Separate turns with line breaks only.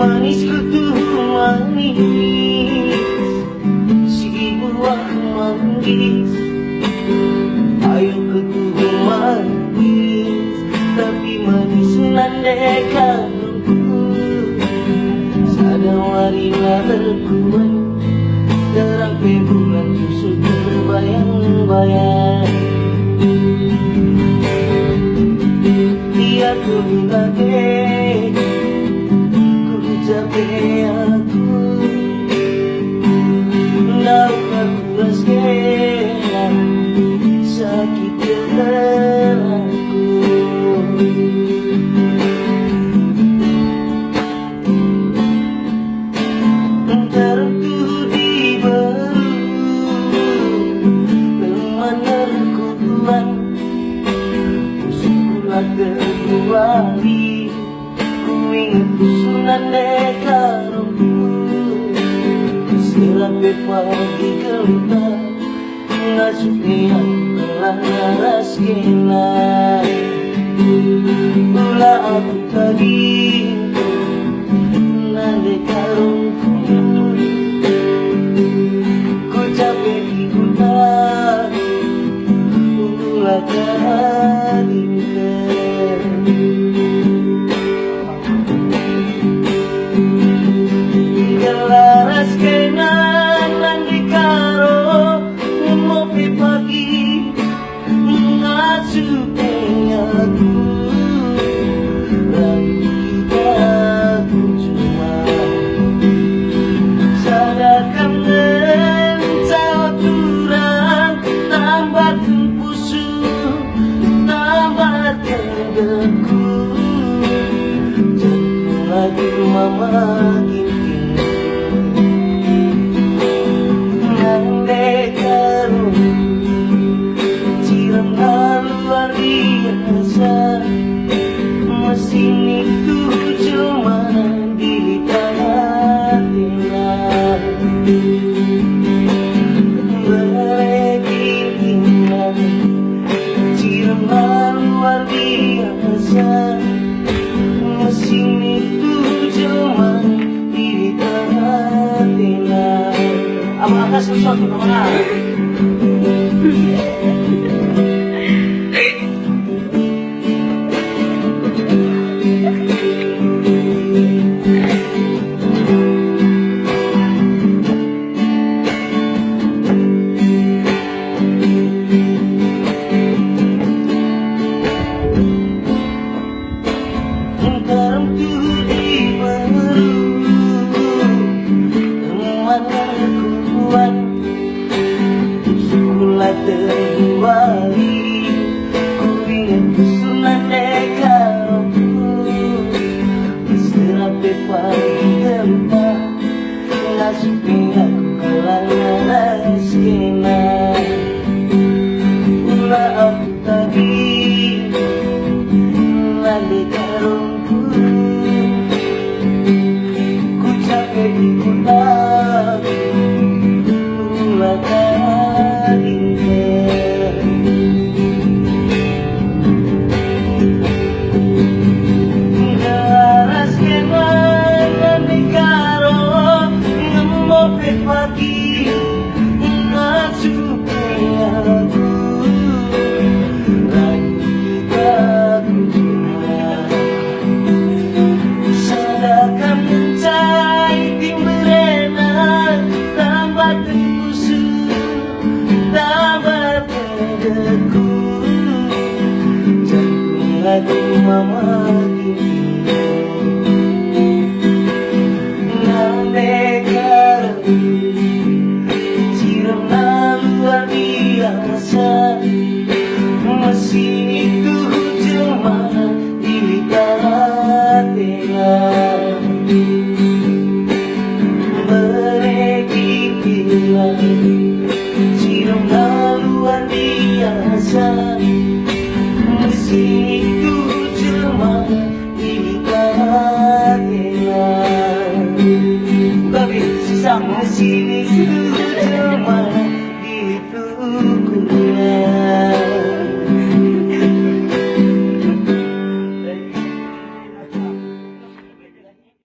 Manis kutu manis, si buah manggis. Ayo kutu manis, tapi manis nandekanku. Sadawari lakuan, terang bulan justru terbayang-bayang. Dia kulihat capek aku, lalu aku rasakan sakit hatiku. Tertuh di baru kemana kutuan, usullah kembali. Sunan dekarku selape pagi keluar ngasuknya laras kenai mula aku tadi nandekarku ku capek di hutan mula tadi. Laras kenalan di karo ngopi pagi ngasupnya aku aku cuma sadarkan mencau turang tambah tempusu tambah terdeku jatuh lagi mama mesin itu cuma di tanah berekinan cireman luar biasa. Mesin itu cuma di tanah. Apakah sesuatu kemana? Terkembali ku ingin Sunan dekarku serape pagi tempat ngasupnya ke laras kenai mula aku tadi nandekarku ku capek di hutan mula tadi. Pagi ngasupnya aku lagi aku cuma sadarkan mencari timberena tambah tempusu tambah terdeku jantung lagi mama mesin itu cuma di tanah berekilan cireman luar biasa. Mesin datang ke sini